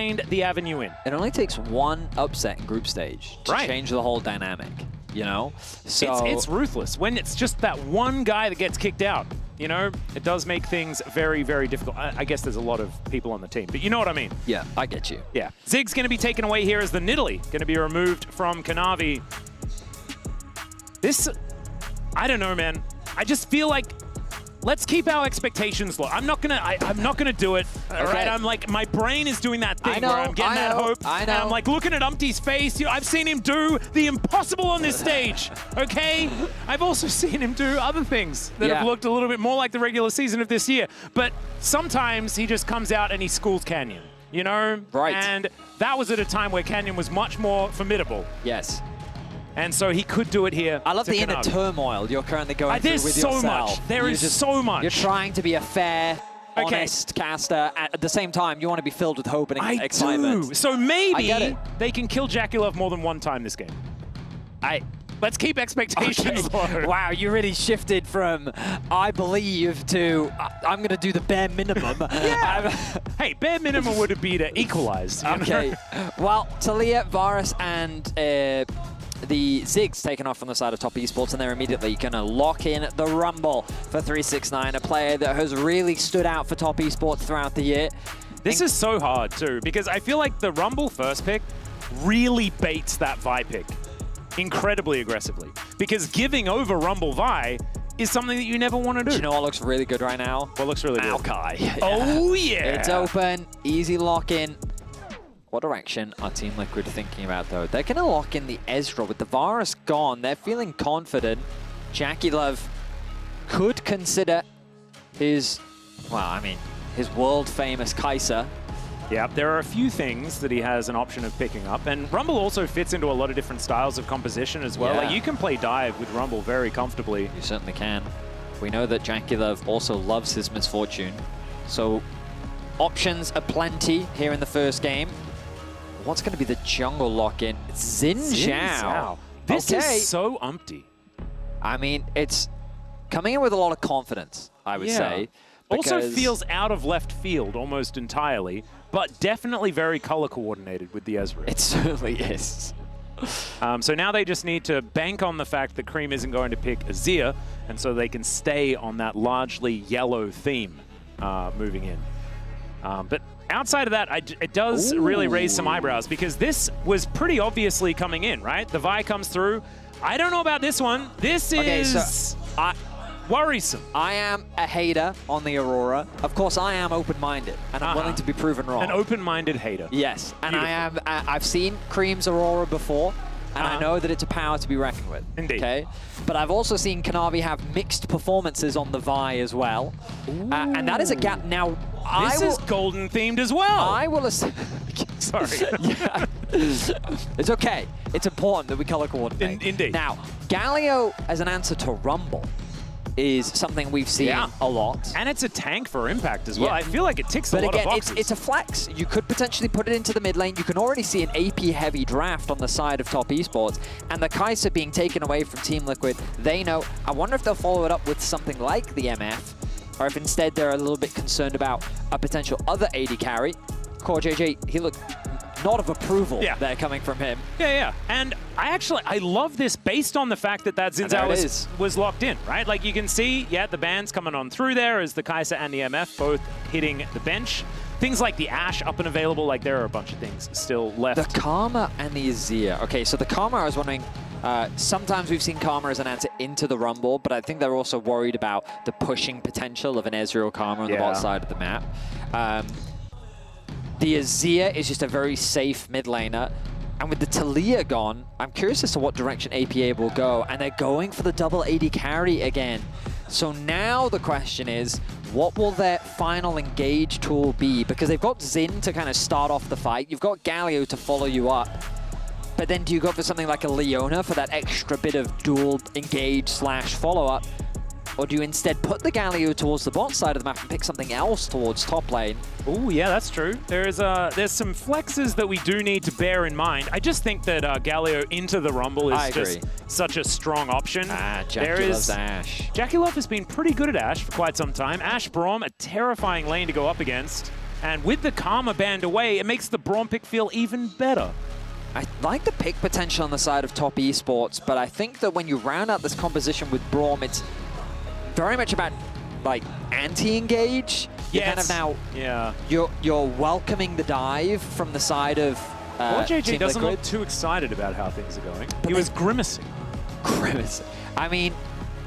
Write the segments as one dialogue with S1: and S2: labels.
S1: find the avenue in.
S2: It only takes one upset in group stage to change the whole dynamic, you know? So
S1: it's ruthless. When it's just that one guy that gets kicked out, you know, it does make things very, very difficult. I guess there's a lot of people on the team, but you know what I mean.
S2: Yeah, I get you.
S1: Yeah. Zig's going to be taken away here as the Nidalee going to be removed from Kanavi. This, I don't know, man. I just feel like let's keep our expectations low. I'm not gonna do it. All right. I'm like, my brain is doing that thing where I'm getting that hope. And I'm like looking at Umpty's face. You know, I've seen him do the impossible on this stage. Okay. I've also seen him do other things that have looked a little bit more like the regular season of this year. But sometimes he just comes out and he schools Canyon. You know.
S2: Right.
S1: And that was at a time where Canyon was much more formidable.
S2: Yes.
S1: And so he could do it here.
S2: I love the inner turmoil you're currently going through with yourself.
S1: There's so much. There is so much.
S2: You're trying to be a fair, honest caster. At the same time, you want to be filled with hope and excitement.
S1: Do. So maybe they can kill Jackie more than one time this game. Let's keep expectations low.
S2: Wow, you really shifted from I believe to I'm going to do the bare minimum.
S1: Hey, bare minimum would be to equalize.
S2: Okay. Well, Talia, Varus, and the Ziggs taken off from the side of Top Esports, and they're immediately going to lock in the Rumble for 369, a player that has really stood out for Top Esports throughout the year.
S1: This is so hard, too, because I feel like the Rumble first pick really baits that Vi pick incredibly aggressively, because giving over Rumble Vi is something that you never want to do.
S2: Do you know what looks really good right now?
S1: What looks really good?
S2: Maokai.
S1: Oh, yeah.
S2: It's open, easy lock-in. What direction are Team Liquid thinking about, though? They're going to lock in the Ezra. With the Varus gone, they're feeling confident. Jackie Love could consider his, well, I mean, his world-famous Kai'Sa.
S1: Yeah, there are a few things that he has an option of picking up, and Rumble also fits into a lot of different styles of composition as well. Like, you can play dive with Rumble very comfortably.
S2: You certainly can. We know that Jackie Love also loves his misfortune, so options are plenty here in the first game. What's going to be the jungle lock-in? It's Xin Zhao.
S1: This is so Umpty.
S2: I mean, it's coming in with a lot of confidence, I would say.
S1: Also feels out of left field almost entirely, but definitely very color coordinated with the Ezra.
S2: It certainly is.
S1: So now they just need to bank on the fact that Cream isn't going to pick Azir, and so they can stay on that largely yellow theme moving in. But outside of that, it does really raise some eyebrows, because this was pretty obviously coming in, right? The Vi comes through. I don't know about this one. This is worrisome.
S2: I am a hater on the Aurora. Of course, I am open-minded, and I'm willing to be proven wrong.
S1: An open-minded hater.
S2: Yes, and I've seen Cream's Aurora before, and I know that it's a power to be reckoned with.
S1: Indeed.
S2: Okay, but I've also seen Kanavi have mixed performances on the Vi as well, and that is a gap. Now,
S1: this is golden themed as well.
S2: I will.
S1: Sorry.
S2: Yeah. It's okay. It's important that we color coordinate.
S1: Indeed.
S2: Now, Galio as an answer to Rumble is something we've seen a lot.
S1: And it's a tank for impact as well. I feel like it ticks a lot of boxes.
S2: It's a flex. You could potentially put it into the mid lane. You can already see an AP-heavy draft on the side of Top Esports. And the Kai'Sa being taken away from Team Liquid, they know. I wonder if they'll follow it up with something like the MF, or if instead they're a little bit concerned about a potential other AD carry. Core JJ, he looked not of approval there coming from him.
S1: Yeah. And I love this based on the fact that Xin Zhao was locked in, right? Like, you can see, the band's coming on through there as the Kai'Sa and the MF both hitting the bench. Things like the Ashe up and available, like there are a bunch of things still left.
S2: The Karma and the Azir. Okay, so the Karma, I was wondering, sometimes we've seen Karma as an answer into the Rumble, but I think they're also worried about the pushing potential of an Ezreal Karma on the bot side of the map. The Azir is just a very safe mid laner. And with the Talia gone, I'm curious as to what direction APA will go. And they're going for the double AD carry again. So now the question is, what will their final engage tool be? Because they've got Xin to kind of start off the fight. You've got Galio to follow you up. But then do you go for something like a Leona for that extra bit of dual engage / follow-up? Or do you instead put the Galio towards the bot side of the map and pick something else towards top lane?
S1: Oh, yeah, that's true. There's some flexes that we do need to bear in mind. I just think that Galio into the Rumble is just such a strong option.
S2: Jackie loves Ashe.
S1: Jackie Love has been pretty good at Ashe for quite some time. Ashe Braum, a terrifying lane to go up against. And with the Karma band away, it makes the Braum pick feel even better.
S2: I like the pick potential on the side of Top Esports, but I think that when you round out this composition with Braum, it's very much about like anti-engage.
S1: Yeah,
S2: kind of now.
S1: Yeah.
S2: You're welcoming the dive from the side of
S1: JJ
S2: Team
S1: doesn't
S2: Liquid.
S1: look too excited about how things are going. He was grimacing.
S2: Grimace. I mean,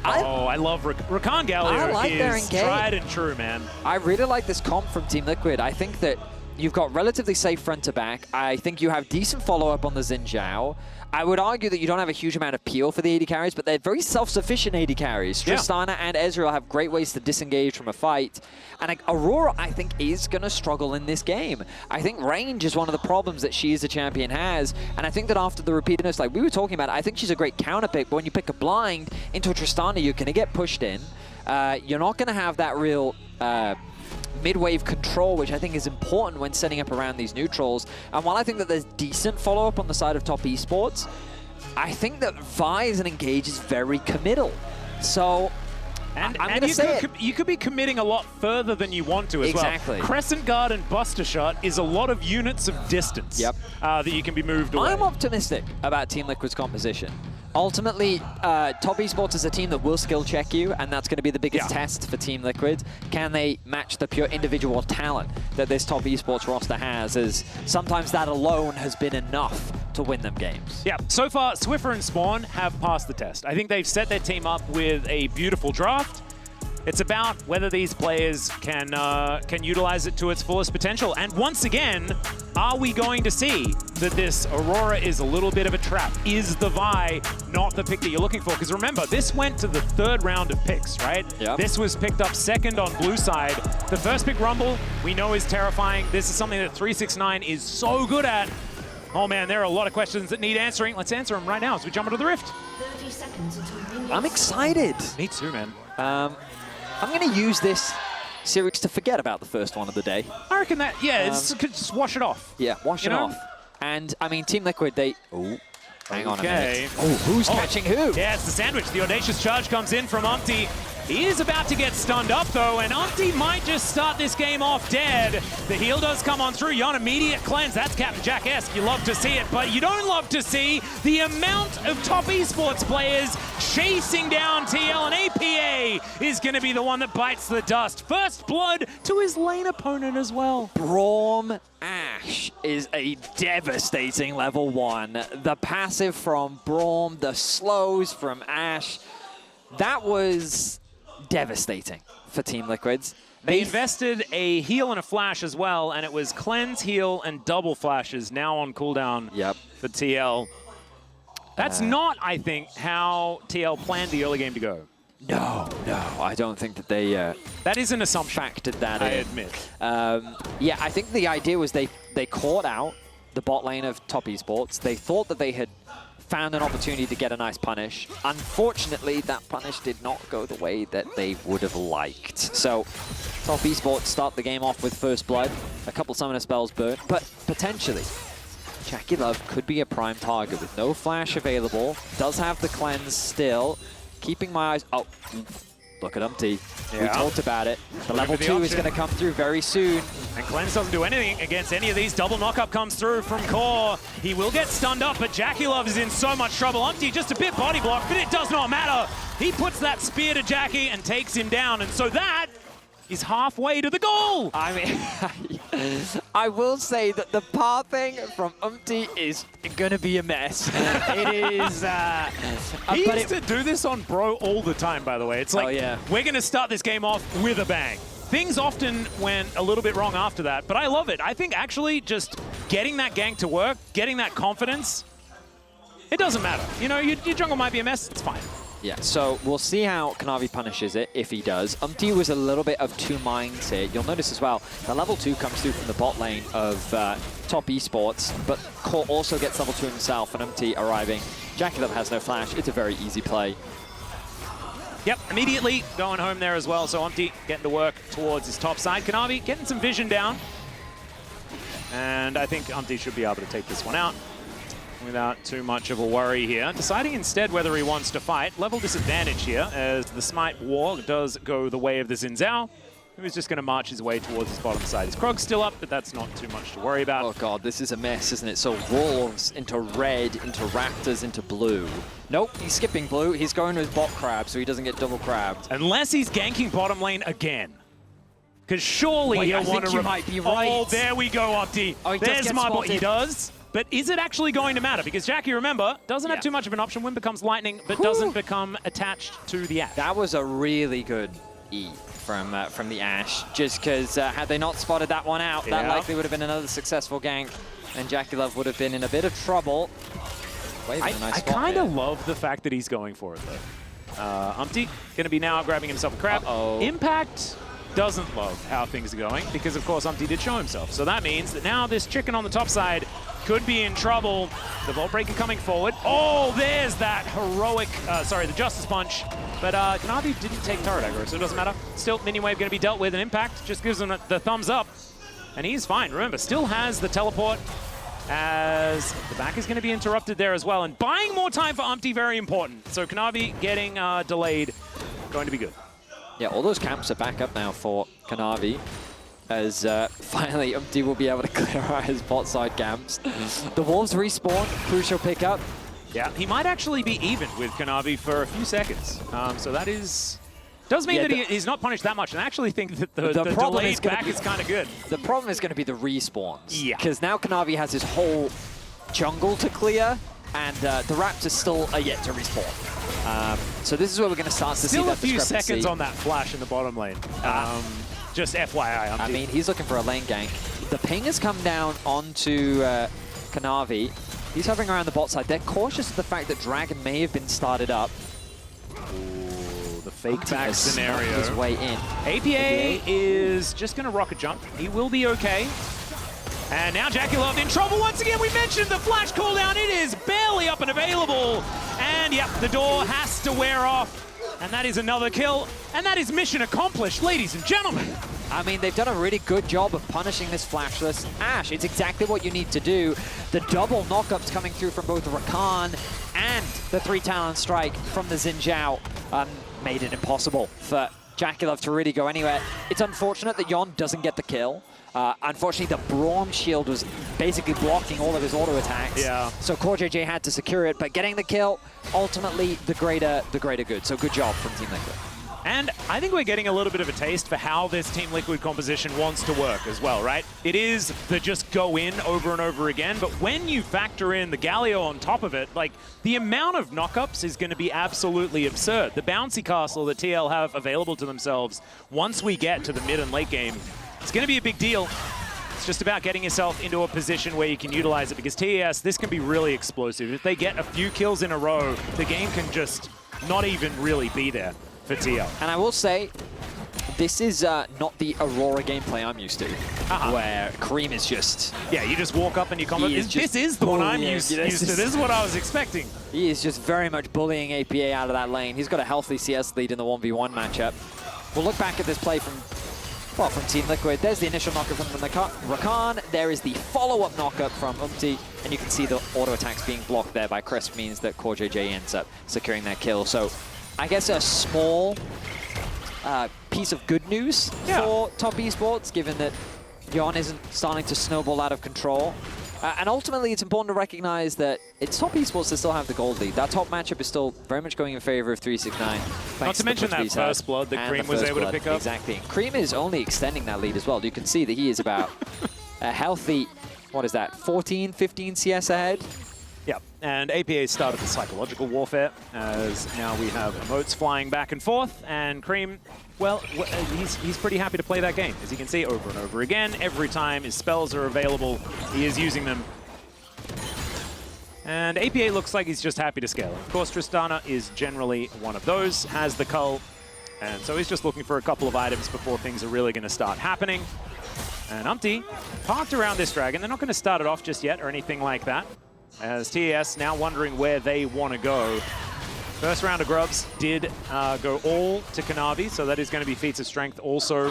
S1: I love Rakan Galio.
S2: I like their
S1: is
S2: engage.
S1: tried and true, man.
S2: I really like this comp from Team Liquid. I think that you've got relatively safe front to back. I think you have decent follow-up on the Xin Zhao. I would argue that you don't have a huge amount of peel for the AD carries, but they're very self-sufficient AD carries. Tristana and Ezreal have great ways to disengage from a fight. And like, Aurora, I think, is going to struggle in this game. I think range is one of the problems that she as a champion has. And I think that after the repeatedness, like we were talking about, I think she's a great counter pick. But when you pick a blind into a Tristana, you're going to get pushed in. You're not going to have that real mid-wave control, which I think is important when setting up around these neutrals. And while I think that there's decent follow-up on the side of Top Esports, I think that Vi as an engage is very committal. So I'm going to say
S1: you could be committing a lot further than you want to as well. Crescent Guard and Buster Shot is a lot of units of distance that you can be moved away.
S2: I'm optimistic about Team Liquid's composition. Ultimately, Top Esports is a team that will skill check you, and that's going to be the biggest test for Team Liquid. Can they match the pure individual talent that this Top Esports roster has, as sometimes that alone has been enough to win them games.
S1: Yeah, so far, Swiffer and Spawn have passed the test. I think they've set their team up with a beautiful draft. It's about whether these players can utilize it to its fullest potential. And once again, are we going to see that this Aurora is a little bit of a trap? Is the Vi not the pick that you're looking for? Because remember, this went to the 3rd round of picks, right?
S2: Yep.
S1: This was picked up 2nd on blue side. The first pick, Rumble, we know is terrifying. This is something that 369 is so good at. Oh man, there are a lot of questions that need answering. Let's answer them right now as we jump into the Rift.
S3: 30 seconds until
S2: I'm excited.
S1: Me too, man.
S2: I'm going to use this series to forget about the first one of the day.
S1: I reckon that, could just wash it off.
S2: Yeah, wash it off. And, I mean, Team Liquid, they... Oh, hang on a minute. Oh, who's catching who?
S1: Yeah, it's the sandwich. The audacious charge comes in from Umpty. He is about to get stunned up, though, and Umpty might just start this game off dead. The heal does come on through. Yon, immediate cleanse. That's Captain Jack-esque. You love to see it, but you don't love to see the amount of Top Esports players chasing down TL, and APA is going to be the one that bites the dust. First blood to his lane opponent as well.
S2: Braum Ashe is a devastating level 1. The passive from Braum, the slows from Ashe, that was devastating for Team Liquids.
S1: They invested a heal and a flash as well, and it was cleanse, heal, and double flashes now on cooldown for TL. That's not, I think, how TL planned the early game to go.
S2: No, I don't think that they
S1: that is an assumption.
S2: Factored that
S1: in.
S2: I
S1: admit.
S2: Yeah, I think the idea was they caught out the bot lane of Top Esports. They thought that they had found an opportunity to get a nice punish. Unfortunately, that punish did not go the way that they would have liked. So, Top Esports start the game off with first blood, a couple summoner spells burnt, but potentially, Jackie Love could be a prime target with no flash available, does have the cleanse still, keeping my eyes... Oh, look at Umpty. We talked about it. The level 2 is going to come through very soon.
S1: And Cleanse doesn't do anything against any of these. Double knockup comes through from Core. He will get stunned up, but Jackie Love is in so much trouble. Umpty just a bit body block, but it does not matter. He puts that spear to Jackie and takes him down. And so that is halfway to the goal.
S2: I mean, I will say that the pathing from Umpty is going to be a mess.
S1: It is. He used to do this on Bro all the time, by the way. It's like, we're going to start this game off with a bang. Things often went a little bit wrong after that, but I love it. I think actually just getting that gank to work, getting that confidence, it doesn't matter. You know, your jungle might be a mess, it's fine.
S2: Yeah, so we'll see how Kanavi punishes it, if he does. Umpty was a little bit of two minds here. You'll notice as well, the level 2 comes through from the bot lane of Top Esports, but Core also gets level 2 himself, and Umpty arriving. Jackie Love has no flash. It's a very easy play.
S1: Yep, immediately going home there as well. So Umpty getting to work towards his top side. Kanavi getting some vision down. And I think Umpty should be able to take this one out without too much of a worry here. Deciding instead whether he wants to fight. Level disadvantage here as the Smite War does go the way of the Xin Zhao, He was just going to march his way towards his bottom side. His Krog's still up, but that's not too much to worry about.
S2: Oh god, this is a mess, isn't it? So Wolves into red, into Raptors, into blue. Nope, he's skipping blue. He's going with bot crab, so he doesn't get double crabbed.
S1: Unless he's ganking bottom lane again. Because surely he'll want to...
S2: you might be right.
S1: Oh, there we go, Opti.
S2: Oh, he does
S1: There's
S2: get
S1: my bot.
S2: spotted.
S1: He does. But is it actually going to matter? Because Jackie, remember, doesn't have
S2: Yeah.
S1: too much of an option. Win becomes lightning, but doesn't become attached to the Ash.
S2: That was a really good E from the Ash, just because had they not spotted that one out, that likely would have been another successful gank, and Jackie Love would have been in a bit of trouble.
S1: I kind of love the fact that he's going for it, though. Umpty going to be now grabbing himself a crab. Impact doesn't love how things are going because, of course, Umpty did show himself. So that means that now this chicken on the top side could be in trouble. The Vault Breaker coming forward. Oh, there's that heroic, the Justice Punch. But Kanavi didn't take turret aggro, so it doesn't matter. Still, Minion Wave going to be dealt with, and Impact just gives him the thumbs up. And he's fine. Remember, still has the teleport, as the back is going to be interrupted there as well. And buying more time for Umpty, very important. So Kanavi getting delayed, going to be good.
S2: Yeah, all those camps are back up now for Kanavi, as finally Umpty will be able to clear out his bot side camps. The Wolves respawn, crucial pickup.
S1: Yeah, he might actually be even with Kanavi for a few seconds. So that does mean that he's not punished that much. And I actually think that the delayed back is kind of good.
S2: The problem is going to be the respawns.
S1: Yeah.
S2: Because now Kanavi has his whole jungle to clear, and the Raptors still are yet to respawn. So this is where we're going to start to see that
S1: discrepancy. Still a few seconds on that flash in the bottom lane. Just FYI.
S2: I mean, he's looking for a lane gank. The ping has come down onto Kanavi. He's hovering around the bot side. They're cautious of the fact that Dragon may have been started up.
S1: Ooh, the fake back scenario.
S2: His way in.
S1: APA is just going to rocket jump. He will be okay. And now Jackie Love in trouble once again. We mentioned the flash cooldown. It is barely up and available. And yep, the door has to wear off. And that is another kill. And that is mission accomplished, ladies and gentlemen.
S2: I mean, they've done a really good job of punishing this flashless Ash. It's exactly what you need to do. The double knockups coming through from both Rakan and the 3-talent strike from the Xin Zhao made it impossible for Jackie Love to really go anywhere. It's unfortunate that Yon doesn't get the kill. Unfortunately, the Braum shield was basically blocking all of his auto attacks.
S1: Yeah.
S2: So CoreJJ had to secure it, but getting the kill, ultimately the greater good. So good job from Team Liquid.
S1: And I think we're getting a little bit of a taste for how this Team Liquid composition wants to work as well, right? It is the just go in over and over again, but when you factor in the Galio on top of it, like, the amount of knockups is going to be absolutely absurd. The bouncy castle that TL have available to themselves, once we get to the mid and late game, it's going to be a big deal. It's just about getting yourself into a position where you can utilize it, because TES, this can be really explosive. If they get a few kills in a row, the game can just not even really be there for TL.
S2: And I will say, this is not the Aurora gameplay I'm used to, where Cream is just...
S1: Yeah, you just walk up and you combo. This is the one I'm used to. This is what I was expecting.
S2: He is just very much bullying APA out of that lane. He's got a healthy CS lead in the 1v1 matchup. We'll look back at this play from Team Liquid. There's the initial knockup from Rakan. There is the follow-up knockup from Umpty, and you can see the auto attacks being blocked there by Crisp, means that CoreJJ ends up securing that kill. So I guess a small piece of good news for top esports, given that Yon isn't starting to snowball out of control. And ultimately, it's important to recognize that it's top esports that still have the gold lead. That top matchup is still very much going in favor of 369.
S1: Not to mention that first blood that Cream was able to pick up.
S2: Exactly. And Cream is only extending that lead as well. You can see that he is about a healthy, what is that, 14, 15 CS ahead?
S1: Yep, and APA started the psychological warfare, as now we have emotes flying back and forth, and Cream, well, he's pretty happy to play that game. As you can see, over and over again, every time his spells are available, he is using them. And APA looks like he's just happy to scale. Of course, Tristana is generally one of those, has the cull, and so he's just looking for a couple of items before things are really going to start happening. And Umpty parked around this dragon. They're not going to start it off just yet or anything like that, as TES now wondering where they want to go. First round of grubs did go all to Kanavi, so that is going to be feats of strength also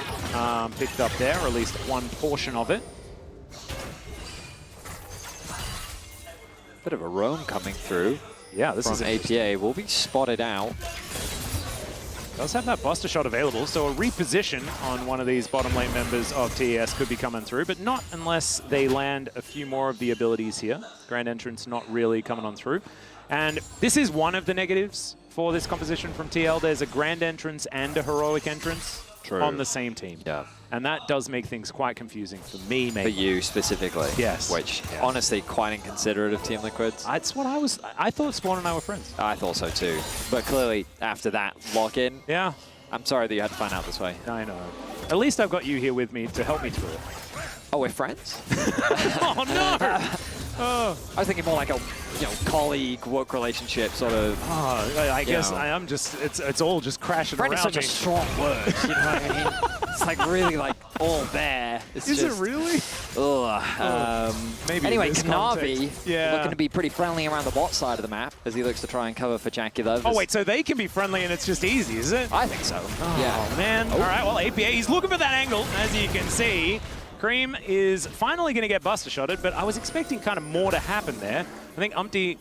S1: picked up there, or at least one portion of it.
S2: Bit of a roam coming through.
S1: Yeah, this
S2: from
S1: is
S2: APA. Will be spotted out.
S1: Does have that Buster Shot available, so a reposition on one of these bottom lane members of TES could be coming through, but not unless they land a few more of the abilities here. Grand Entrance not really coming on through. And this is one of the negatives for this composition from TL. There's a Grand Entrance and a Heroic Entrance on the same team.
S2: Yeah.
S1: And that does make things quite confusing for me, maybe.
S2: For you specifically.
S1: Yes.
S2: Which, honestly, quite inconsiderate of Team Liquid.
S1: That's what I thought Spawn and I were friends.
S2: I thought so too. But clearly, after that lock-in,
S1: yeah.
S2: I'm sorry that you had to find out this way.
S1: I know. At least I've got you here with me to help me through it.
S2: Oh, we're friends?
S1: Oh, no!
S2: I was thinking more like a colleague, work relationship sort of.
S1: I guess I am just, it's all just crashing
S2: Friend
S1: around
S2: is such a strong word, you know what I mean? It's like really like all there. It's
S1: is
S2: just,
S1: it really?
S2: Maybe anyway, Kanavi looking to be pretty friendly around the bot side of the map as he looks to try and cover for Jackie Love.
S1: Oh wait, so they can be friendly and it's just easy, is it?
S2: I think so.
S1: Oh man. All right, well APA, he's looking for that angle, as you can see. Cream is finally going to get Buster Shotted, but I was expecting kind of more to happen there. I think Umpty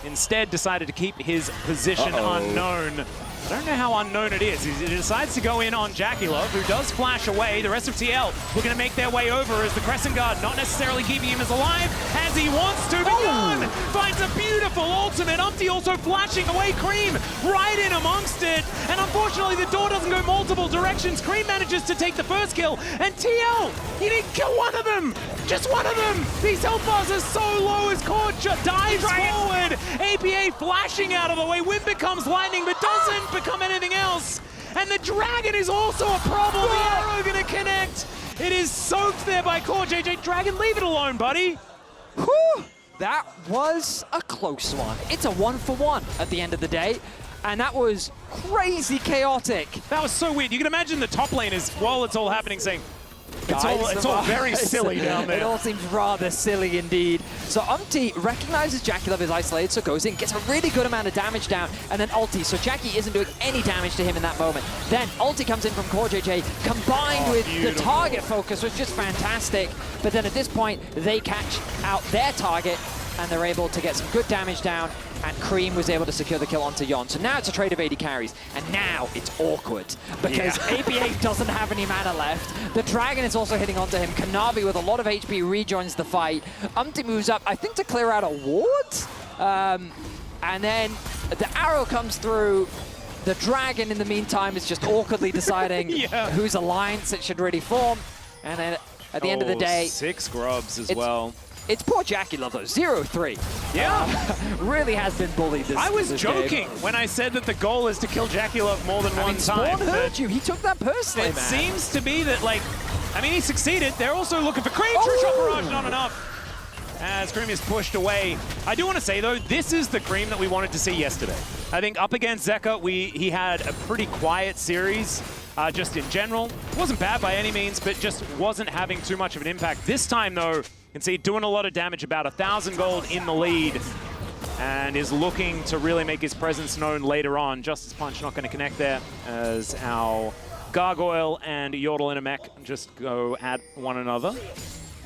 S1: instead decided to keep his position unknown. I don't know how unknown it is. He decides to go in on Jackie Love, who does flash away. The rest of TL looking to make their way over as the Crescent Guard not necessarily keeping him as alive as he wants to. But Gun finds a beautiful ultimate. Umpty also flashing away Cream right in amongst it. And unfortunately, the door doesn't go multiple directions. Cream manages to take the first kill. And TL, he didn't kill one of them. Just one of them. These health bars are so low as Cord dives forward. APA flashing out of the way. Wind becomes lightning, but doesn't become anything else. And the Dragon is also a problem. The arrow gonna connect. It is soaked there by Core JJ. Dragon, leave it alone, buddy.
S2: Whew. That was a close one. It's a 1-for-1 at the end of the day. And that was crazy chaotic.
S1: That was so weird. You can imagine the top lane is, while it's all happening, saying, it's all very silly down there.
S2: It all seems rather silly indeed. So Umpty recognizes Jackie Love is isolated, so goes in, gets a really good amount of damage down, and then ulti. So Jackie isn't doing any damage to him in that moment. Then ulti comes in from Core JJ, combined with the target focus, was just fantastic. But then at this point, they catch out their target, and they're able to get some good damage down, and Cream was able to secure the kill onto Yon. So now it's a trade of 80 carries, and now it's awkward because APA doesn't have any mana left. The Dragon is also hitting onto him. Kanavi with a lot of HP rejoins the fight. Umpty moves up, I think, to clear out a ward. And then the arrow comes through. The Dragon, in the meantime, is just awkwardly deciding whose alliance it should really form. And then at the end of the day...
S1: 6 grubs as well.
S2: It's poor Jackie Love, though. 0-3.
S1: Yeah.
S2: Really has been bullied this
S1: I was joking
S2: game.
S1: when I said that the goal is to kill Jackie Love more than one time.
S2: Spawn heard you. He took that personally,
S1: It
S2: man.
S1: seems to be that, like, I mean, he succeeded. They're also looking for Cream. True Shot Barrage, not enough. As Cream is pushed away. I do want to say, though, this is the Cream that we wanted to see yesterday. I think up against Zeka, he had a pretty quiet series. Just in general. Wasn't bad by any means, but just wasn't having too much of an impact. This time, though, you can see doing a lot of damage, about 1,000 gold in the lead, and is looking to really make his presence known later on. Justice Punch not going to connect there as our Gargoyle and Yordle in a mech just go at one another.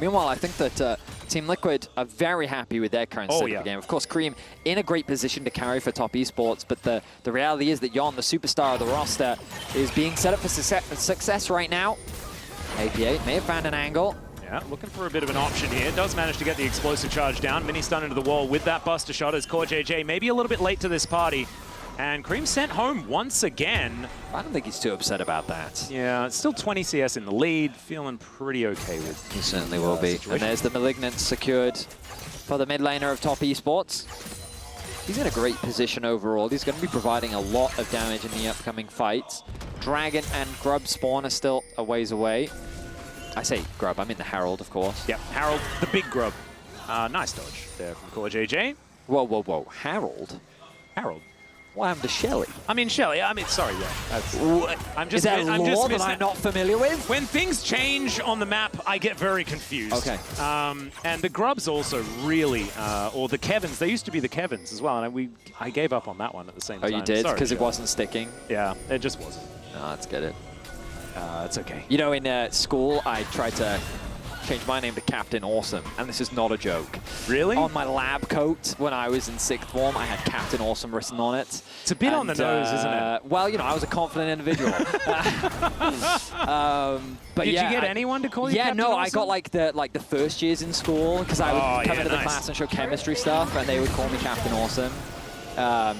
S2: Meanwhile, I think that Team Liquid are very happy with their current state of the game. Of course, Cream in a great position to carry for top esports, but the reality is that Yon, the superstar of the roster, is being set up for success right now. APA may have found an angle.
S1: Yeah, looking for a bit of an option here. Does manage to get the explosive charge down. Mini stun into the wall with that Buster Shot as Core JJ maybe a little bit late to this party. And Cream sent home once again.
S2: I don't think he's too upset about that.
S1: Yeah, it's still 20 CS in the lead. Feeling pretty okay with
S2: He certainly will be.
S1: situation.
S2: And there's the Malignant secured for the mid laner of top esports. He's in a great position overall. He's going to be providing a lot of damage in the upcoming fights. Dragon and Grub spawn are still a ways away. I say Grub, I mean the Herald, of course.
S1: Yeah, Harold, the big grub. Nice dodge there from Core JJ.
S2: Whoa, whoa, whoa. Harold?
S1: Harold.
S2: What happened to Shelly?
S1: I mean, Shelly, I mean, sorry, yeah. I'm just,
S2: Is that
S1: I'm
S2: lore
S1: just
S2: that I'm not familiar with?
S1: When things change on the map, I get very confused.
S2: Okay.
S1: And the Grubs also really, or the Kevins, they used to be the Kevins as well, and I gave up on that one at the same time.
S2: Oh, you did?
S1: Sorry,
S2: Because it
S1: Shelly.
S2: wasn't sticking?
S1: Yeah, it just wasn't.
S2: No, let's get it.
S1: It's okay.
S2: You know, in school, I tried to changed my name to Captain Awesome, and this is not a joke.
S1: Really?
S2: On my lab coat when I was in 6th form, I had Captain Awesome written on it.
S1: It's a bit on the nose, isn't it?
S2: Well, you know, I was a confident individual. But
S1: Did
S2: yeah,
S1: you get anyone to call you Captain
S2: no,
S1: Awesome?
S2: I got like the first years in school because I would come into the class and show chemistry stuff, and they would call me Captain Awesome.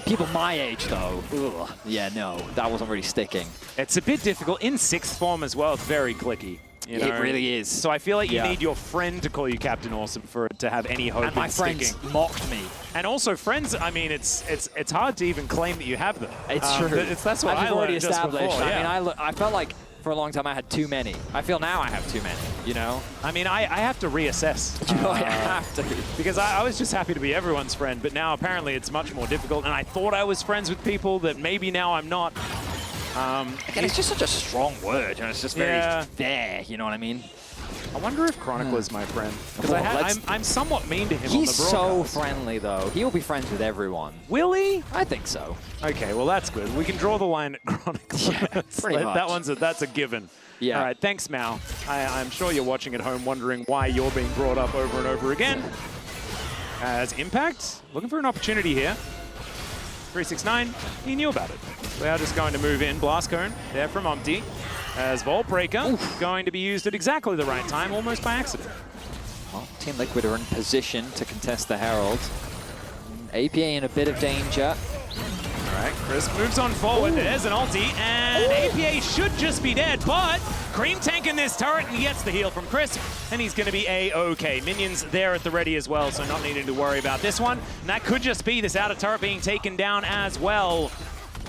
S2: People my age, though, ugh, yeah, no, that wasn't really sticking.
S1: It's a bit difficult. In 6th form as well, it's very clicky. You know?
S2: It really is.
S1: So I feel like you need your friend to call you Captain Awesome for it to have any hope
S2: and my friends mocked me.
S1: And also friends, I mean, it's hard to even claim that you have them.
S2: It's true.
S1: That's what I
S2: already
S1: learned just
S2: established.
S1: before.
S2: I mean, I felt like for a long time I had too many. I feel now I have too many, you know?
S1: I mean, I have to reassess.
S2: You know, I have to.
S1: Because I was just happy to be everyone's friend, but now apparently it's much more difficult, and I thought I was friends with people that maybe now I'm not.
S2: Again, it's just such a strong word, and it's just very there, you know what I mean?
S1: I wonder if Chronicle is my friend. Because I'm somewhat mean to him on the
S2: He's
S1: broadcast.
S2: so friendly, though. He'll be friends with everyone.
S1: Will he?
S2: I think so.
S1: Okay, well, that's good. We can draw the line at Chronicle.
S2: Yeah, pretty much.
S1: That's a given.
S2: Yeah.
S1: All right, thanks, Mao. I'm sure you're watching at home wondering why you're being brought up over and over again. As Impact, looking for an opportunity here. 369, he knew about it. We are just going to move in. Blast Cone there from Umpty. As Vault Breaker going to be used at exactly the right time, almost by accident.
S2: Well, Team Liquid are in position to contest the Herald. APA in a bit of danger.
S1: All right, Crisp moves on forward. There's an ulti, and APA should just be dead, but Cream tanking this turret, and he gets the heal from Crisp, and he's going to be A-OK. Minions there at the ready as well, so not needing to worry about this one. And that could just be this outer turret being taken down as well.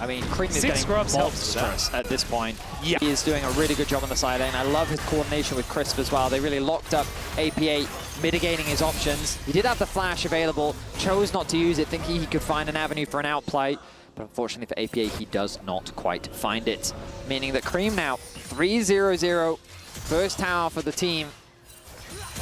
S2: I mean, Cream is
S1: 6
S2: getting
S1: scrubs
S2: monstrous at this point.
S1: Yeah.
S2: He is doing a really good job on the side lane. I love his coordination with Crisp as well. They really locked up APA, mitigating his options. He did have the flash available, chose not to use it, thinking he could find an avenue for an outplay. But unfortunately for APA, he does not quite find it. Meaning that Cream now 3-0-0, first tower for the team.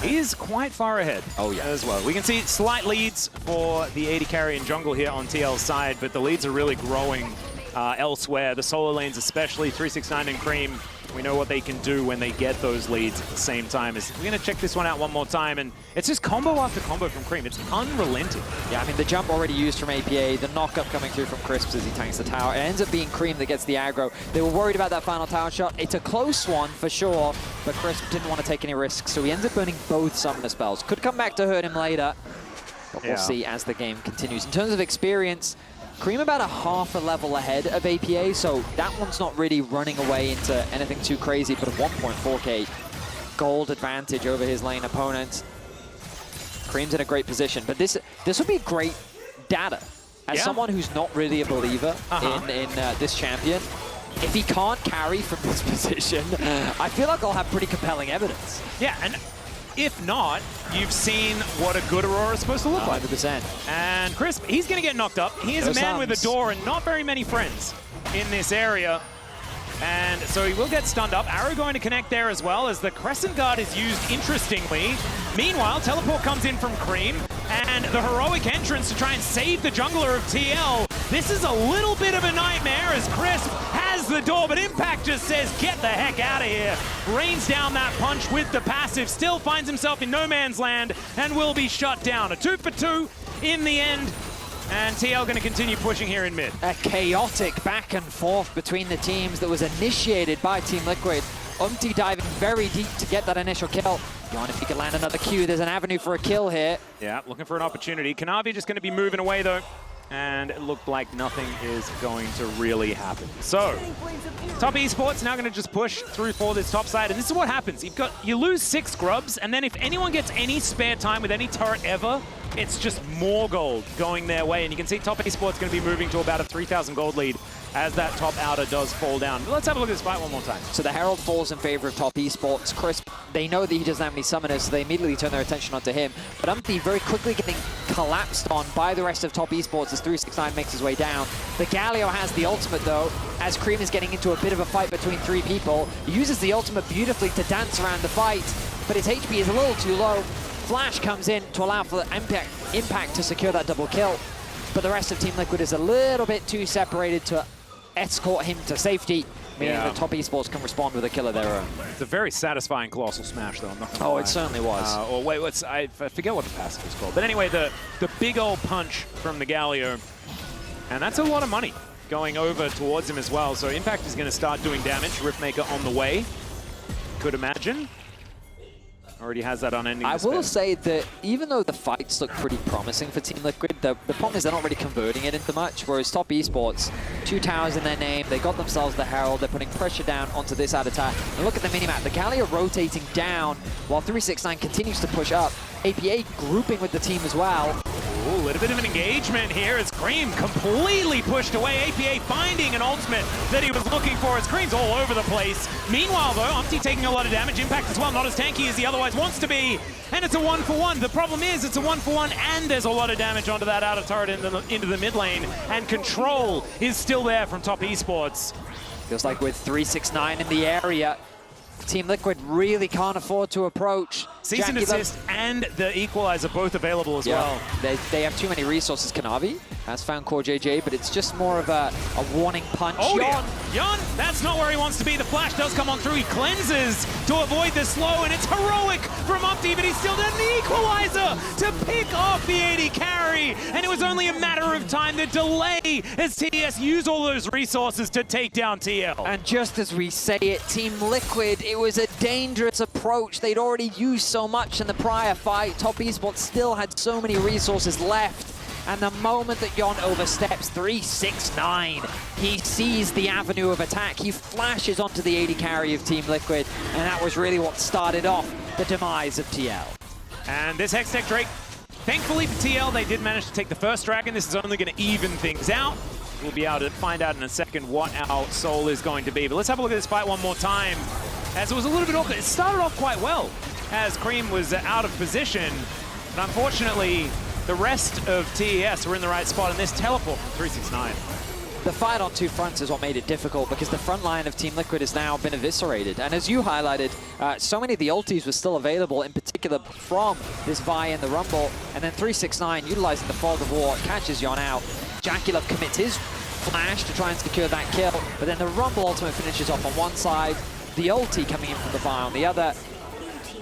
S1: He is quite far ahead as well. We can see slight leads for the AD carry and jungle here on TL's side, but the leads are really growing elsewhere. The solo lanes especially, 369 and Cream, we know what they can do when they get those leads at the same time. We're going to check this one out one more time, and it's just combo after combo from Cream. It's unrelenting.
S2: Yeah, I mean, the jump already used from APA, the knock-up coming through from Crisps as he tanks the tower. It ends up being Cream that gets the aggro. They were worried about that final tower shot. It's a close one for sure, but Crisp didn't want to take any risks, so he ends up burning both summoner spells. Could come back to hurt him later, but we'll see as the game continues. In terms of experience, Cream about a half a level ahead of APA, so that one's not really running away into anything too crazy, but a 1.4k gold advantage over his lane opponent. Cream's in a great position, but this would be great data. As someone who's not really a believer in this champion, if he can't carry from this position, I feel like I'll have pretty compelling evidence.
S1: Yeah, and if not, you've seen what a good Aurora is supposed to look like.
S2: 100%.
S1: And Crisp, he's going to get knocked up. He is a man with a door and not very many friends in this area. And so he will get stunned up. Arrow going to connect there as well as the Crescent Guard is used interestingly. Meanwhile, Teleport comes in from Cream and the heroic entrance to try and save the jungler of TL. This is a little bit of a nightmare as Crisp has the door, but Impact just says, get the heck out of here. Rains down that punch with the passive, still finds himself in no man's land and will be shut down. A 2 for 2 in the end. And TL going to continue pushing here in mid.
S2: A chaotic back and forth between the teams that was initiated by Team Liquid. Umpty diving very deep to get that initial kill. Yon, if he can land another Q, there's an avenue for a kill here.
S1: Yeah, looking for an opportunity. Kanavi just going to be moving away though. And it looked like nothing is going to really happen. So, Top Esports now going to just push through for this top side. And this is what happens. You lose 6 grubs, and then if anyone gets any spare time with any turret ever, it's just more gold going their way. And you can see Top Esports going to be moving to about a 3,000 gold lead as that top outer does fall down. But let's have a look at this fight one more time.
S2: So the Herald falls in favor of Top Esports. Crisp, they know that he doesn't have any summoners, so they immediately turn their attention onto him. But Umpty very quickly getting collapsed on by the rest of Top Esports as 369 makes his way down. The Galio has the ultimate though, as Cream is getting into a bit of a fight between 3 people. He uses the ultimate beautifully to dance around the fight, but his HP is a little too low. Flash comes in to allow for the Impact to secure that double kill. But the rest of Team Liquid is a little bit too separated to escort him to safety. meaning that Top Esports can respond with a kill of their own.
S1: It's a very satisfying Colossal Smash, though. I'm not gonna lie.
S2: It certainly was.
S1: Or wait, I forget what the passive is called. But anyway, the big old punch from the Galio, and that's a lot of money going over towards him as well. So Impact is going to start doing damage. Riftmaker on the way, could imagine. Already has that unending
S2: I
S1: despair.
S2: will say that even though the fights look pretty promising for Team Liquid, the problem is they're not really converting it into much, whereas Top Esports, 2 towers in their name, they got themselves the Herald, they're putting pressure down onto this ad attack. And look at the minimap, the Galio rotating down while 369 continues to push up. APA grouping with the team as well.
S1: Ooh, a little bit of an engagement here as Cream completely pushed away. APA finding an ultimate that he was looking for as Cream's all over the place. Meanwhile, though, Umpty taking a lot of damage. Impact as well, not as tanky as he otherwise wants to be. And it's a 1-for-1. The problem is it's a 1-for-1 and there's a lot of damage onto that outer turret into the mid lane. And control is still there from Top Esports.
S2: Feels like with 369 in the area, Team Liquid really can't afford to approach.
S1: Cease and desist and the equalizer both available as well.
S2: They have too many resources. Kanavi has found Core JJ, but it's just more of a warning punch.
S1: Oh, Yon, that's not where he wants to be. The flash does come on through. He cleanses to avoid the slow, and it's heroic from Umpty, but he still does the equalizer to pick off the AD carry. And it was only a matter of time. The delay as TES used all those resources to take down TL.
S2: And just as we say it, Team Liquid, it was a dangerous approach. They'd already used so much in the prior fight. Top Esports still had so many resources left. And the moment that Yon oversteps 369, he sees the avenue of attack. He flashes onto the AD carry of Team Liquid, and that was really what started off the demise of TL.
S1: And this Hextech Drake, thankfully for TL, they did manage to take the first dragon. This is only going to even things out. We'll be able to find out in a second what our soul is going to be. But let's have a look at this fight one more time, as it was a little bit awkward. It started off quite well, as Cream was out of position, but unfortunately, the rest of TES were in the right spot, and this teleport from 369.
S2: The fight on two fronts is what made it difficult, because the front line of Team Liquid has now been eviscerated. And as you highlighted, so many of the ultis were still available, in particular from this Vi in the Rumble. And then 369, utilizing the Fog of War, catches Yon out. JackeyLove commits his flash to try and secure that kill, but then the Rumble ultimate finishes off on one side, the ulti coming in from the Vi on the other,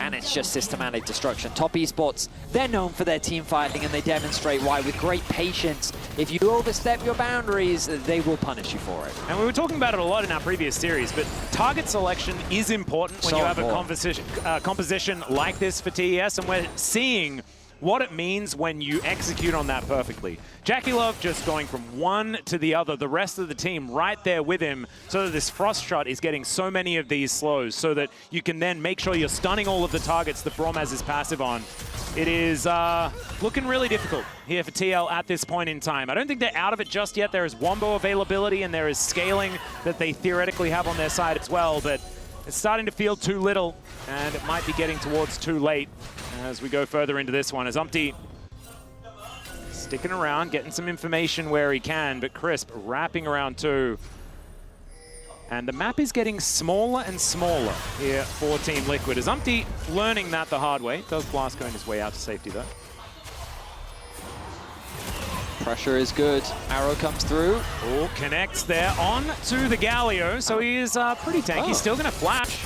S2: and it's just systematic destruction. Top Esports, they're known for their team fighting, and they demonstrate why with great patience. If you overstep your boundaries, they will punish you for it.
S1: And we were talking about it a lot in our previous series, but target selection is important when you have a composition like this for TES, and we're seeing what it means when you execute on that perfectly. JackeyLove just going from one to the other, the rest of the team right there with him, so that this Frost Shot is getting so many of these slows, so that you can then make sure you're stunning all of the targets that Braum has his passive on. It is looking really difficult here for TL at this point in time. I don't think they're out of it just yet. There is Wombo availability, and there is scaling that they theoretically have on their side as well, but it's starting to feel too little, and it might be getting towards too late as we go further into this one, as Umpty sticking around, getting some information where he can, but Crisp wrapping around too. And the map is getting smaller and smaller here for Team Liquid, as Umpty learning that the hard way. Does Blast going his way out to safety though.
S2: Pressure is good. Arrow comes through.
S1: Oh, connects there on to the Galio, so he is pretty tanky. He's still going to flash.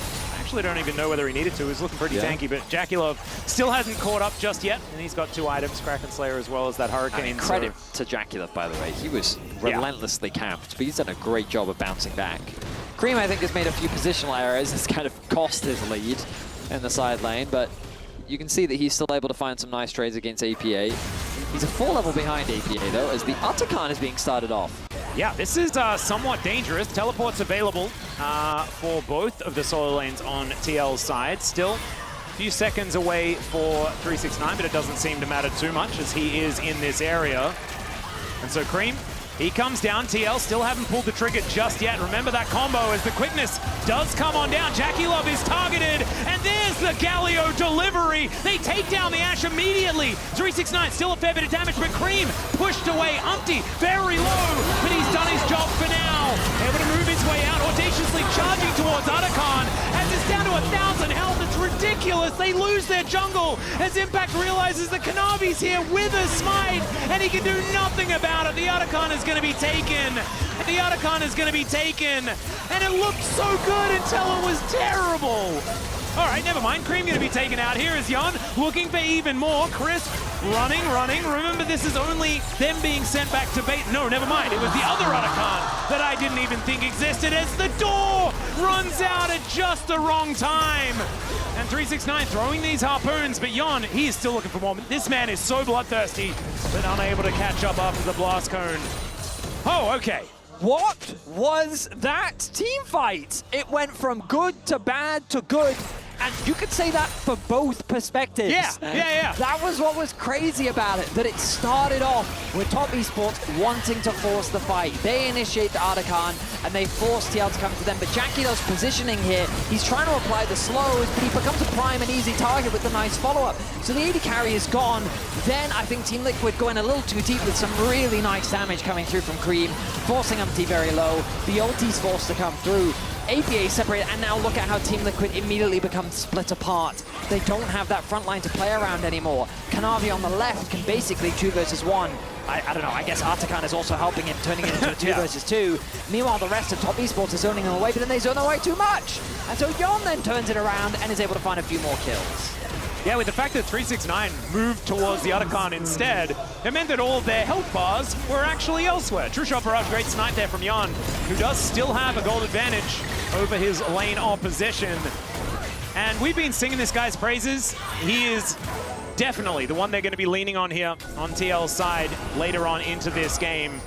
S1: I don't even know whether he needed to. He's looking pretty tanky, but JackeyLove still hasn't caught up just yet, and he's got 2 items, Kraken Slayer as well as that Hurricane.
S2: I mean, credit to JackeyLove, by the way. He was relentlessly camped, but he's done a great job of bouncing back. Cream, I think, has made a few positional errors. It's kind of cost his lead in the side lane, but you can see that he's still able to find some nice trades against APA. He's a full level behind APA, though, as the Atakan is being started off.
S1: Yeah, this is somewhat dangerous. Teleport's available for both of the solo lanes on TL's side. Still a few seconds away for 369, but it doesn't seem to matter too much as he is in this area. And so Cream, he comes down. TL still haven't pulled the trigger just yet. Remember that combo as the quickness does come on down. JackeyLove is targeted, and there's the Galio delivery. They take down the Ashe immediately. 369 still a fair bit of damage, but Cream pushed away. Umpty very low, but he's done his job for now. Able to move his way out, audaciously charging towards Atakan as it's down to 1,000 health. It's ridiculous. ridiculous. They lose their jungle as Impact realizes that Kanavi's here with a smite, and he can do nothing about it. The Otacon is going to be taken. The Otacon is going to be taken, and it looked so good until it was terrible. All right, never mind. Cream going to be taken out. Here is Yon looking for even more. Chris running. Remember, this is only them being sent back to bait. No, never mind. It was the other Otacon that I didn't even think existed as the door runs out at just the wrong time. And 369 throwing these harpoons, but Yon, he is still looking for more. This man is so bloodthirsty, but unable to catch up after the blast cone. Oh, okay.
S2: What was that team fight? It went from good to bad to good. And you could say that for both perspectives.
S1: Yeah.
S2: That was what was crazy about it, that it started off with Top Esports wanting to force the fight. They initiate the Otacon, and they force TL to come to them. But Jackie-Lo's positioning here, he's trying to apply the slows, but he becomes a prime and easy target with the nice follow-up. So the AD carry is gone. Then I think Team Liquid going a little too deep with some really nice damage coming through from Cream, forcing Umpty very low. The ulti's forced to come through. APA separated, and now look at how Team Liquid immediately becomes split apart. They don't have that front line to play around anymore. Kanavi on the left can basically 2 versus 1. I don't know, I guess Artican is also helping him, turning it into a 2 versus 2. Meanwhile, the rest of Top Esports are zoning them away, but then they zone them away too much. And so Yon then turns it around and is able to find a few more kills.
S1: Yeah, with the fact that 369 moved towards the Otacon instead, it meant that all of their health bars were actually elsewhere. True shot barrage, great snipe there from Yon, who does still have a gold advantage over his lane opposition. And we've been singing this guy's praises. He is definitely the one they're going to be leaning on here on TL's side later on into this game.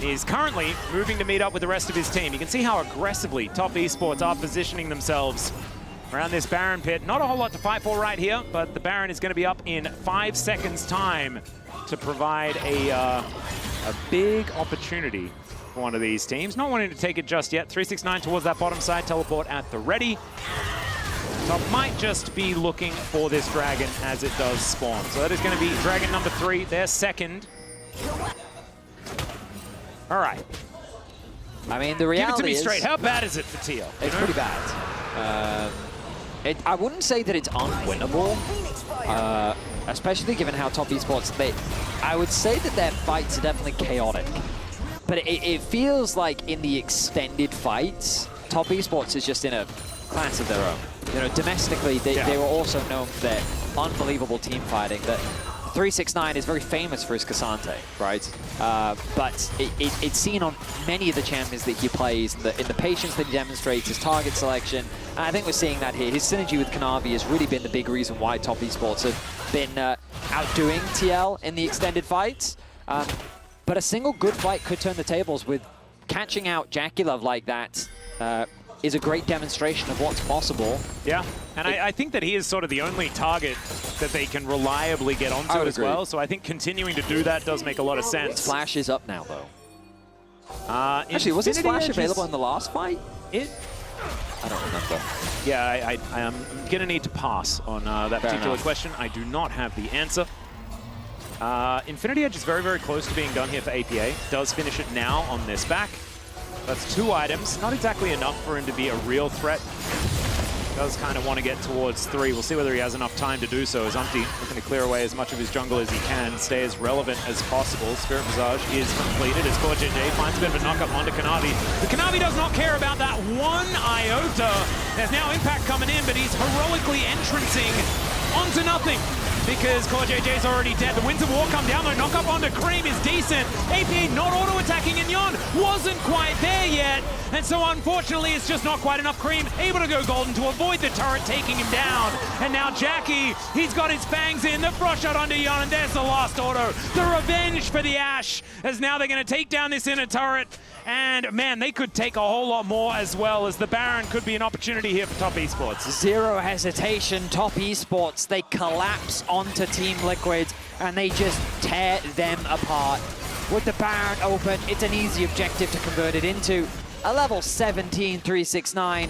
S1: He's currently moving to meet up with the rest of his team. You can see how aggressively Top Esports are positioning themselves around this Baron pit. Not a whole lot to fight for right here, but the Baron is going to be up in 5 seconds time to provide a big opportunity for one of these teams. Not wanting to take it just yet. 369 towards that bottom side, teleport at the ready. Top might just be looking for this dragon as it does spawn. So that is going to be dragon number 3, their second. All right.
S2: I mean, the reality is...
S1: Give it to me straight. How bad is it for TL?
S2: It's pretty bad. I wouldn't say that it's unwinnable, especially given how Top Esports, I would say that their fights are definitely chaotic. But it feels like in the extended fights, Top Esports is just in a class of their own. You know, domestically, they were also known for their unbelievable team fighting. That 369 is very famous for his Cassante, right? But it's seen on many of the champions that he plays, in the patience that he demonstrates, his target selection. And I think we're seeing that here. His synergy with Kanavi has really been the big reason why Top Esports have been outdoing TL in the extended fights. But a single good fight could turn the tables. With catching out Jackie Love like that is a great demonstration of what's possible.
S1: Yeah, and I think that he is sort of the only target that they can reliably get onto as well. So I think continuing to do that does make a lot of sense.
S2: Flash is up now, though. Actually, was his Flash available in the last fight? I don't remember.
S1: Yeah, I'm going to need to pass on that particular question. I do not have the answer. Infinity Edge is very, very close to being done here for APA. Does finish it now on this back. That's 2 items. Not exactly enough for him to be a real threat. Does kind of want to get towards 3. We'll see whether he has enough time to do so, as Umpty looking to clear away as much of his jungle as he can, stay as relevant as possible. Spirit Visage is completed as CoreJJ finds a bit of a knock-up onto Kanavi. The Kanavi does not care about that 1 iota. There's now Impact coming in, but he's heroically entrancing onto nothing, because CoreJJ's already dead. The Winds of War come down, though. Knock up onto Cream is decent. APA not auto-attacking, and Yon wasn't quite there yet. And so, unfortunately, it's just not quite enough. Cream able to go golden to avoid the turret taking him down. And now Jackie, he's got his fangs in. The frost shot onto Yon, and there's the last auto. The revenge for the Ashe, as now they're going to take down this inner turret. And, man, they could take a whole lot more as well, as the Baron could be an opportunity here for Top Esports.
S2: Zero hesitation. Top Esports, they collapse onto Team Liquid, and they just tear them apart. With the Baron open, it's an easy objective to convert it into. A level 17 369.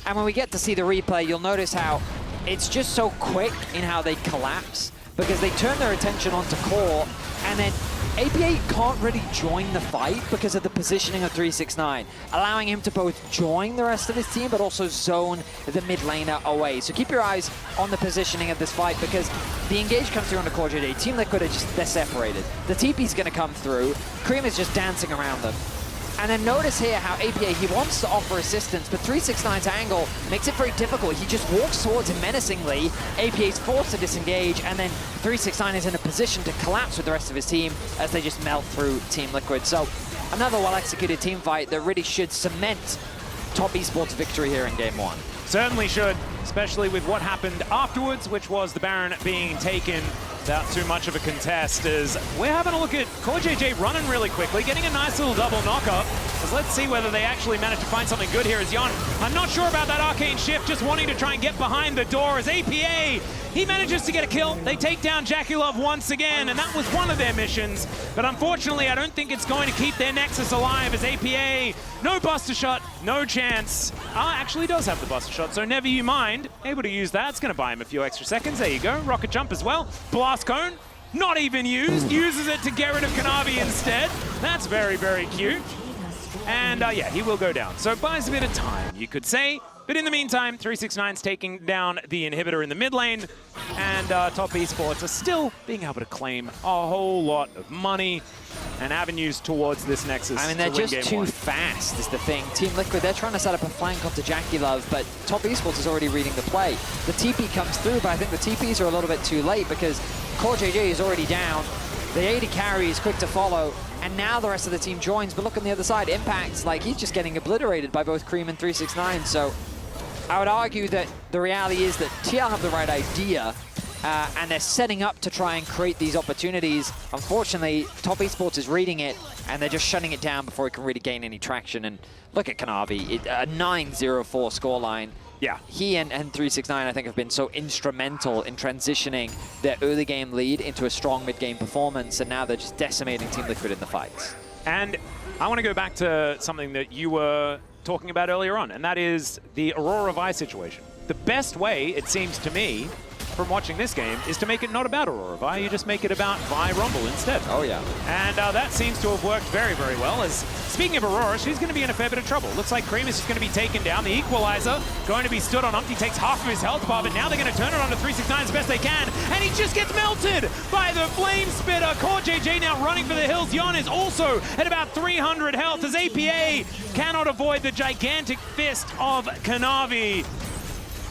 S2: And when we get to see the replay, you'll notice how it's just so quick in how they collapse. because they turn their attention onto core, and then APA can't really join the fight because of the positioning of 369, allowing him to both join the rest of his team, but also zone the mid laner away. So keep your eyes on the positioning of this fight, because the engage comes through on the core JJ. Team Liquid are just, they're separated. The TP's gonna come through. Cream is just dancing around them. And then notice here how APA, he wants to offer assistance, but 369's angle makes it very difficult. He just walks towards him menacingly. APA's forced to disengage, and then 369 is in a position to collapse with the rest of his team as they just melt through Team Liquid. So another well-executed team fight that really should cement Top Esports' victory here in Game 1.
S1: Certainly should, especially with what happened afterwards, which was the Baron being taken without too much of a contest. As we're having a look at Core JJ running really quickly, getting a nice little double knock-up. As let's see whether they actually manage to find something good here as Yon. I'm not sure about that arcane shift, just wanting to try and get behind the door as APA, he manages to get a kill. They take down Jackie Love once again, and that was one of their missions. But unfortunately, I don't think it's going to keep their Nexus alive as APA, no Buster Shot, no chance. Actually does have the Buster Shot, so never you mind. Able to use that, it's gonna buy him a few extra seconds. There you go, Rocket Jump as well. Blast Cone, not even used, uses it to get rid of Kanavi instead. That's very, very cute. And yeah, he will go down. So it buys a bit of time, you could say. But in the meantime, 369's taking down the inhibitor in the mid lane, and Top Esports are still being able to claim a whole lot of money and avenues towards this Nexus.
S2: I mean, they're just too fast is the thing. Team Liquid, they're trying to set up a flank onto Jackie Love, but Top Esports is already reading the play. The TP comes through, but I think the TPs are a little bit too late because Core JJ is already down. The AD carry is quick to follow, and now the rest of the team joins. But look on the other side, Impact's like he's just getting obliterated by both Cream and 369. So I would argue that the reality is that TL have the right idea, and they're setting up to try and create these opportunities. Unfortunately, Top Esports is reading it, and they're just shutting it down before it can really gain any traction. And look at Kanavi, a 9-0-4 scoreline.
S1: Yeah.
S2: He and 369, I think, have been so instrumental in transitioning their early game lead into a strong mid-game performance, and now they're just decimating Team Liquid in the fights.
S1: And I want to go back to something that you were talking about earlier on, and that is the Aurora Vi situation. The best way, it seems to me, from watching this game, is to make it not about Aurora Vi, you just make it about Vi Rumble instead.
S2: Oh yeah.
S1: And that seems to have worked very, very well. As speaking of Aurora, she's going to be in a fair bit of trouble. Looks like Cream is just going to be taken down. The Equalizer going to be stood on. Umpty takes half of his health bar, but now they're going to turn it on to 369 as best they can, and he just gets melted by the Flame Spitter. Core JJ now running for the hills. Yon is also at about 300 health as APA cannot avoid the gigantic fist of Kanavi.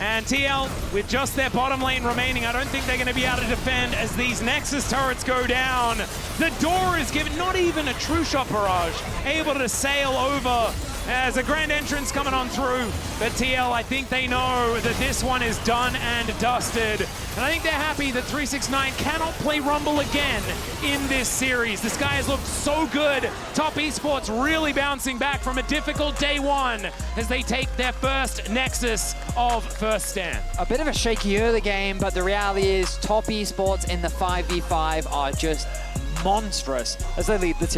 S1: And TL, with just their bottom lane remaining, I don't think they're going to be able to defend as these Nexus turrets go down. The door is given, not even a true shot barrage, able to sail over as a grand entrance coming on through. But TL, I think they know that this one is done and dusted. And I think they're happy that 369 cannot play Rumble again in this series. This guy has looked so good. Top Esports really bouncing back from a difficult day one as they take their first Nexus of first stand.
S2: A bit of a shaky early game, but the reality is Top Esports in the 5v5 are just monstrous as they lead the tier.